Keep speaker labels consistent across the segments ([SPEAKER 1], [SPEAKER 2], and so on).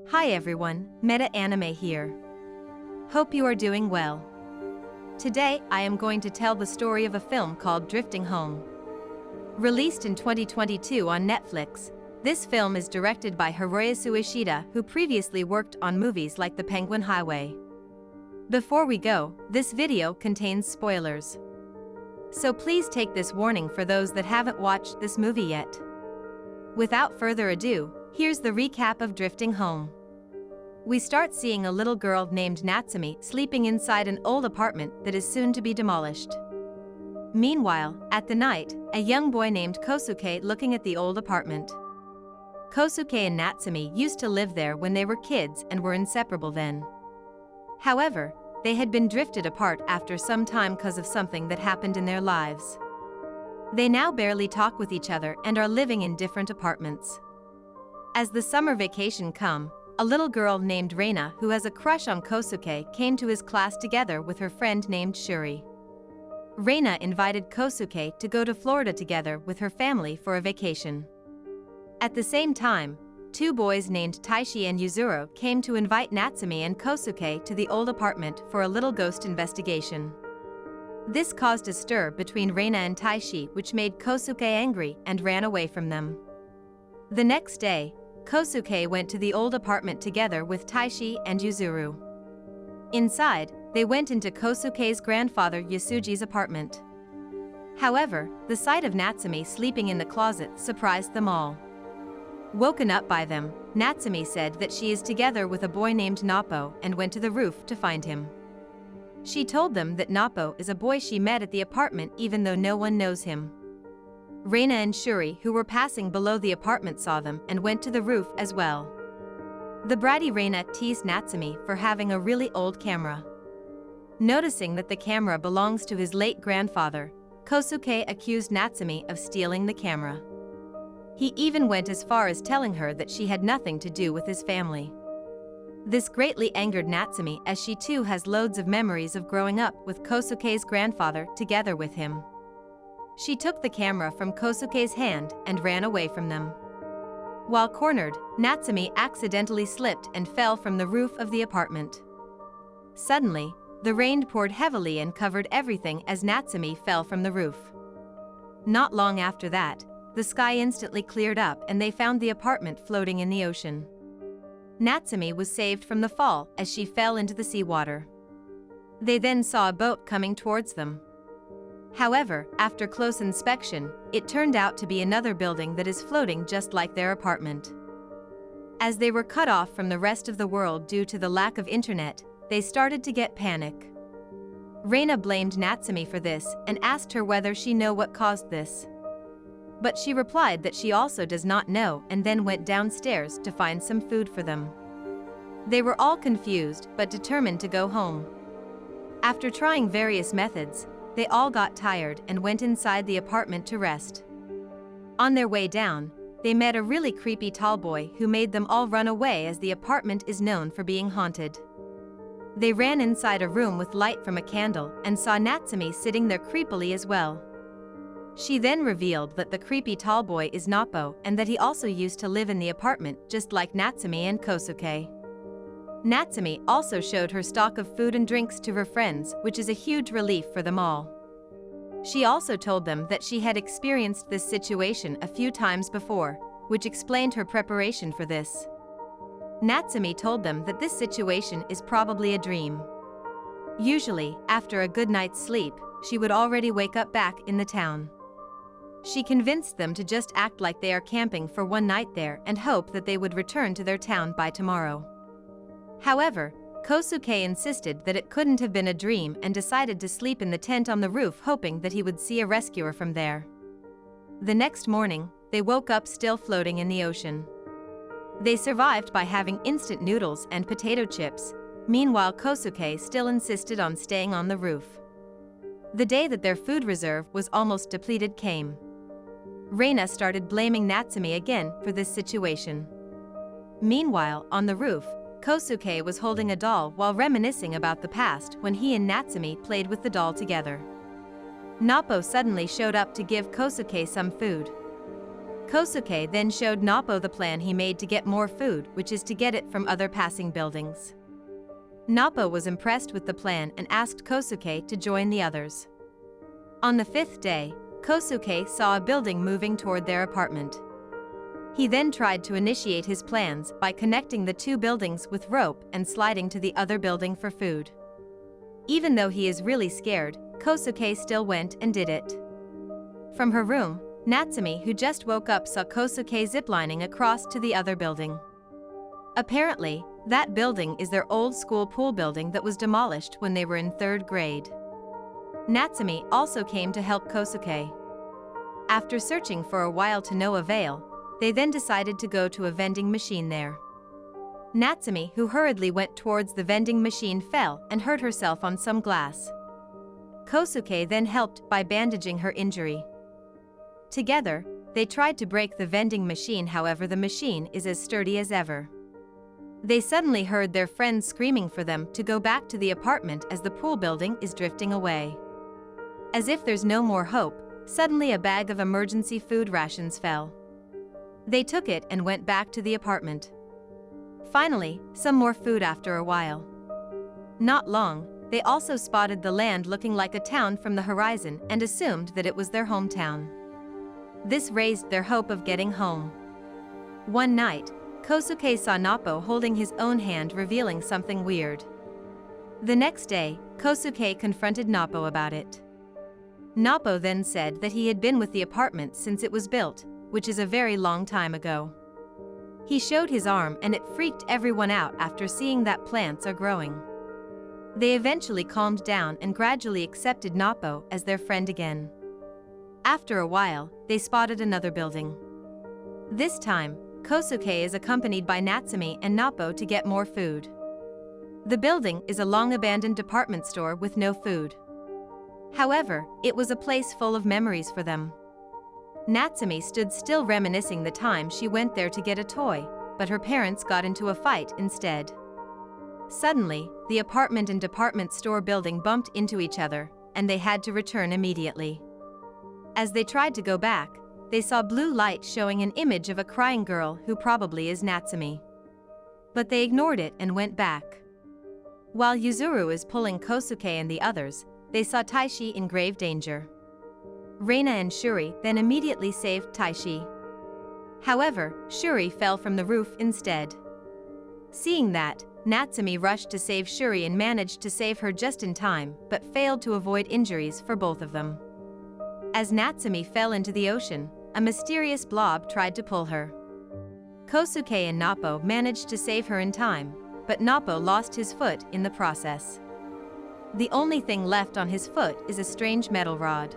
[SPEAKER 1] Hi everyone, Meta Anime here. Hope you are doing well. Today I am going to tell the story of a film called Drifting Home. Released in 2022 on Netflix, this film is directed by Hiroyasu Ishida, who previously worked on movies like The Penguin Highway. Before we go, this video contains spoilers. So please take this warning for those that haven't watched this movie yet. Without further ado, here's the recap of Drifting Home. We start seeing a little girl named Natsume sleeping inside an old apartment that is soon to be demolished. Meanwhile, at the night, a young boy named Kousuke looking at the old apartment. Kousuke and Natsume used to live there when they were kids and were inseparable then. However, they had been drifted apart after some time because of something that happened in their lives. They now barely talk with each other and are living in different apartments. As the summer vacation come, a little girl named Reina who has a crush on Kousuke came to his class together with her friend named Shuri. Reina invited Kousuke to go to Florida together with her family for a vacation. At the same time, two boys named Taishi and Yuzuru came to invite Natsume and Kousuke to the old apartment for a little ghost investigation. This caused a stir between Reina and Taishi, which made Kousuke angry and ran away from them. The next day, Kousuke went to the old apartment together with Taishi and Yuzuru. Inside, they went into Kousuke's grandfather Yasuji's apartment. However, the sight of Natsume sleeping in the closet surprised them all. Woken up by them, Natsume said that she is together with a boy named Nappo and went to the roof to find him. She told them that Nappo is a boy she met at the apartment even though no one knows him. Reina and Shuri, who were passing below the apartment, saw them and went to the roof as well. The bratty Reina teased Natsume for having a really old camera. Noticing that the camera belongs to his late grandfather, Kousuke accused Natsume of stealing the camera. He even went as far as telling her that she had nothing to do with his family. This greatly angered Natsume as she too has loads of memories of growing up with Kousuke's grandfather together with him. She took the camera from Kousuke's hand and ran away from them. While cornered, Natsume accidentally slipped and fell from the roof of the apartment. Suddenly, the rain poured heavily and covered everything as Natsume fell from the roof. Not long after that, the sky instantly cleared up and they found the apartment floating in the ocean. Natsume was saved from the fall as she fell into the seawater. They then saw a boat coming towards them. However, after close inspection, it turned out to be another building that is floating just like their apartment. As they were cut off from the rest of the world due to the lack of internet, they started to get panic. Reina blamed Natsume for this and asked her whether she knew what caused this. But she replied that she also does not know and then went downstairs to find some food for them. They were all confused but determined to go home. After trying various methods, they all got tired and went inside the apartment to rest. On their way down, they met a really creepy tall boy who made them all run away as the apartment is known for being haunted. They ran inside a room with light from a candle and saw Natsume sitting there creepily as well. She then revealed that the creepy tall boy is Nappo and that he also used to live in the apartment just like Natsume and Kousuke. Natsume also showed her stock of food and drinks to her friends, which is a huge relief for them all. She also told them that she had experienced this situation a few times before, which explained her preparation for this. Natsume told them that this situation is probably a dream. Usually, after a good night's sleep, she would already wake up back in the town. She convinced them to just act like they are camping for one night there and hope that they would return to their town by tomorrow. However, Kousuke insisted that it couldn't have been a dream and decided to sleep in the tent on the roof hoping that he would see a rescuer from there. The next morning, they woke up still floating in the ocean. They survived by having instant noodles and potato chips. Meanwhile, Kousuke still insisted on staying on the roof. The day that their food reserve was almost depleted came. Reina started blaming Natsume again for this situation. Meanwhile, on the roof, Kousuke was holding a doll while reminiscing about the past when he and Natsume played with the doll together. Nappo suddenly showed up to give Kousuke some food. Kousuke then showed Nappo the plan he made to get more food, which is to get it from other passing buildings. Nappo was impressed with the plan and asked Kousuke to join the others. On the 5th day, Kousuke saw a building moving toward their apartment. He then tried to initiate his plans by connecting the two buildings with rope and sliding to the other building for food. Even though he is really scared, Kousuke still went and did it. From her room, Natsume, who just woke up, saw Kousuke ziplining across to the other building. Apparently, that building is their old school pool building that was demolished when they were in 3rd grade. Natsume also came to help Kousuke. After searching for a while to no avail, they then decided to go to a vending machine there. Natsume, who hurriedly went towards the vending machine, fell and hurt herself on some glass. Kousuke then helped by bandaging her injury. Together, they tried to break the vending machine, however the machine is as sturdy as ever. They suddenly heard their friends screaming for them to go back to the apartment as the pool building is drifting away. As if there's no more hope, suddenly a bag of emergency food rations fell. They took it and went back to the apartment. Finally, some more food after a while. Not long, they also spotted the land looking like a town from the horizon and assumed that it was their hometown. This raised their hope of getting home. One night, Kousuke saw Nappo holding his own hand, revealing something weird. The next day, Kousuke confronted Nappo about it. Nappo then said that he had been with the apartment since it was built, which is a very long time ago. He showed his arm and it freaked everyone out after seeing that plants are growing. They eventually calmed down and gradually accepted Nappo as their friend again. After a while, they spotted another building. This time, Kousuke is accompanied by Natsume and Nappo to get more food. The building is a long-abandoned department store with no food. However, it was a place full of memories for them. Natsume stood still reminiscing the time she went there to get a toy, but her parents got into a fight instead. Suddenly, the apartment and department store building bumped into each other, and they had to return immediately. As they tried to go back, they saw blue light showing an image of a crying girl who probably is Natsume. But they ignored it and went back. While Yuzuru is pulling Kousuke and the others, they saw Taishi in grave danger. Reina and Shuri then immediately saved Taishi. However, Shuri fell from the roof instead. Seeing that, Natsume rushed to save Shuri and managed to save her just in time, but failed to avoid injuries for both of them. As Natsume fell into the ocean, a mysterious blob tried to pull her. Kousuke and Nappo managed to save her in time, but Nappo lost his foot in the process. The only thing left on his foot is a strange metal rod.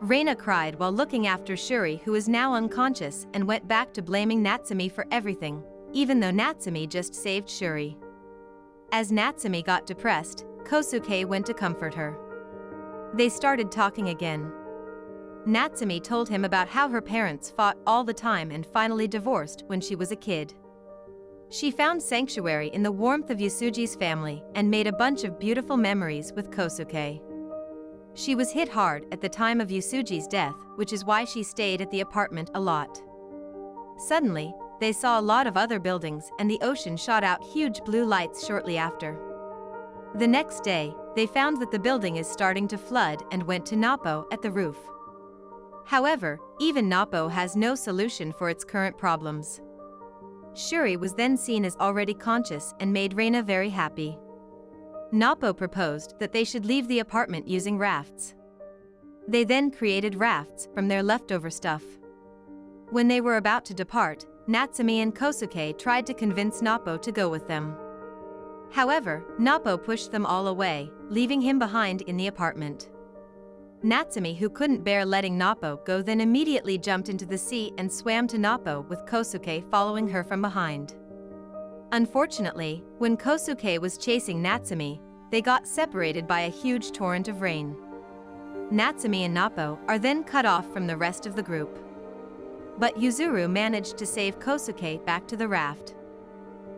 [SPEAKER 1] Reina cried while looking after Shuri, who is now unconscious, and went back to blaming Natsume for everything, even though Natsume just saved Shuri. As Natsume got depressed, Kousuke went to comfort her. They started talking again. Natsume told him about how her parents fought all the time and finally divorced when she was a kid. She found sanctuary in the warmth of Yasuji's family and made a bunch of beautiful memories with Kousuke. She was hit hard at the time of Yasuji's death, which is why she stayed at the apartment a lot. Suddenly, they saw a lot of other buildings and the ocean shot out huge blue lights shortly after. The next day, they found that the building is starting to flood and went to Nappo at the roof. However, even Nappo has no solution for its current problems. Shuri was then seen as already conscious and made Reina very happy. Nappo proposed that they should leave the apartment using rafts. They then created rafts from their leftover stuff. When they were about to depart, Natsume and Kousuke tried to convince Nappo to go with them. However, Nappo pushed them all away, leaving him behind in the apartment. Natsume, who couldn't bear letting Nappo go, then immediately jumped into the sea and swam to Nappo with Kousuke following her from behind. Unfortunately, when Kousuke was chasing Natsume, they got separated by a huge torrent of rain. Natsume and Nappo are then cut off from the rest of the group. But Yuzuru managed to save Kousuke back to the raft.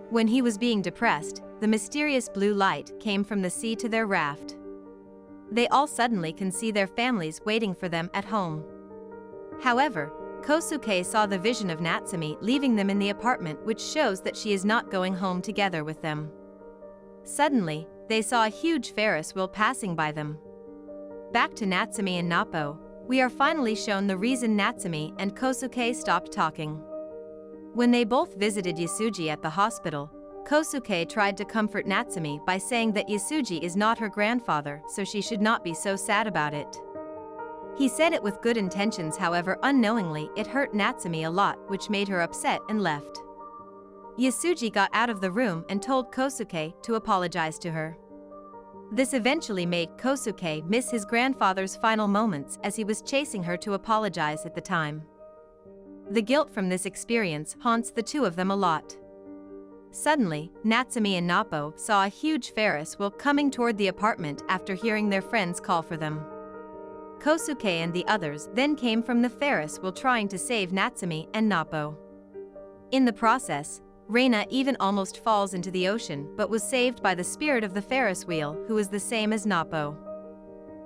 [SPEAKER 1] When he was being depressed, the mysterious blue light came from the sea to their raft. They all suddenly can see their families waiting for them at home. However, Kousuke saw the vision of Natsume leaving them in the apartment, which shows that she is not going home together with them. Suddenly, they saw a huge Ferris wheel passing by them. Back to Natsume and Nappo, we are finally shown the reason Natsume and Kousuke stopped talking. When they both visited Yasuji at the hospital, Kousuke tried to comfort Natsume by saying that Yasuji is not her grandfather, so she should not be so sad about it. He said it with good intentions, however unknowingly it hurt Natsume a lot, which made her upset and left. Yasuji got out of the room and told Kousuke to apologize to her. This eventually made Kousuke miss his grandfather's final moments, as he was chasing her to apologize at the time. The guilt from this experience haunts the two of them a lot. Suddenly, Natsume and Nappo saw a huge Ferris wheel coming toward the apartment after hearing their friends call for them. Kousuke and the others then came from the Ferris wheel trying to save Natsume and Nappo. In the process, Reina even almost falls into the ocean but was saved by the spirit of the Ferris wheel, who is the same as Nappo.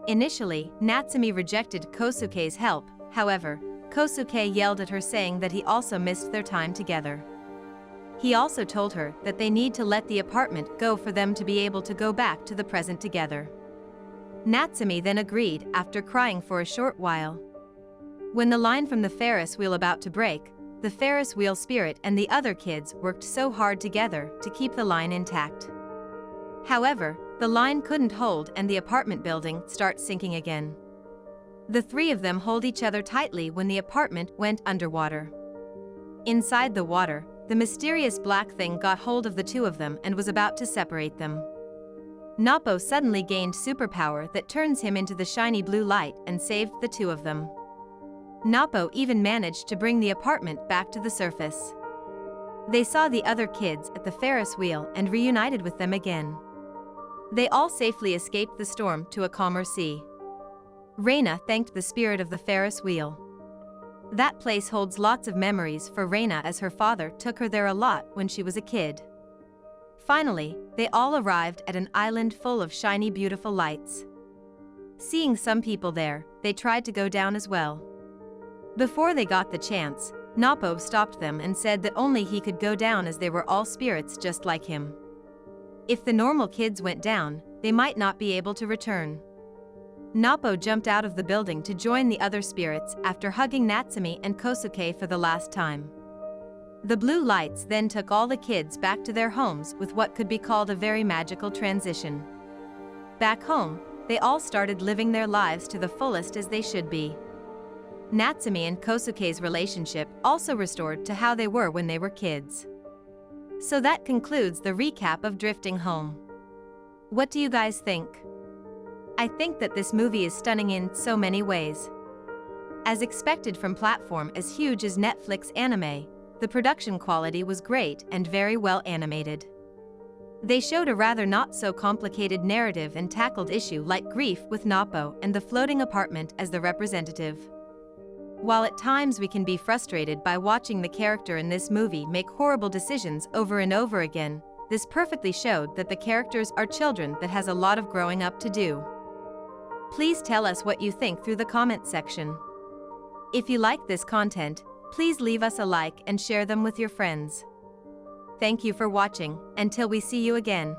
[SPEAKER 1] Initially, Natsume rejected Kousuke's help, however, Kousuke yelled at her saying that he also missed their time together. He also told her that they need to let the apartment go for them to be able to go back to the present together. Natsume then agreed after crying for a short while. When the line from the Ferris wheel about to break, the Ferris wheel spirit and the other kids worked so hard together to keep the line intact. However, the line couldn't hold and the apartment building starts sinking again. The three of them hold each other tightly when the apartment went underwater. Inside the water, the mysterious black thing got hold of the two of them and was about to separate them. Nappo suddenly gained superpower that turns him into the shiny blue light and saved the two of them. Nappo even managed to bring the apartment back to the surface. They saw the other kids at the Ferris wheel and reunited with them again. They all safely escaped the storm to a calmer sea. Reina thanked the spirit of the Ferris wheel. That place holds lots of memories for Reina, as her father took her there a lot when she was a kid. Finally, they all arrived at an island full of shiny beautiful lights. Seeing some people there, they tried to go down as well. Before they got the chance, Nappo stopped them and said that only he could go down as they were all spirits just like him. If the normal kids went down, they might not be able to return. Nappo jumped out of the building to join the other spirits after hugging Natsume and Kousuke for the last time. The blue lights then took all the kids back to their homes with what could be called a very magical transition. Back home, they all started living their lives to the fullest as they should be. Natsume and Kousuke's relationship also restored to how they were when they were kids. So that concludes the recap of Drifting Home. What do you guys think? I think that this movie is stunning in so many ways. As expected from platform as huge as Netflix anime, the production quality was great and very well animated. They showed a rather not so complicated narrative and tackled issue like grief with Nappo and the floating apartment as the representative. While at times we can be frustrated by watching the character in this movie make horrible decisions over and over again, this perfectly showed that the characters are children that has a lot of growing up to do. Please tell us what you think through the comment section. If you like this content, please leave us a like and share them with your friends. Thank you for watching, until we see you again.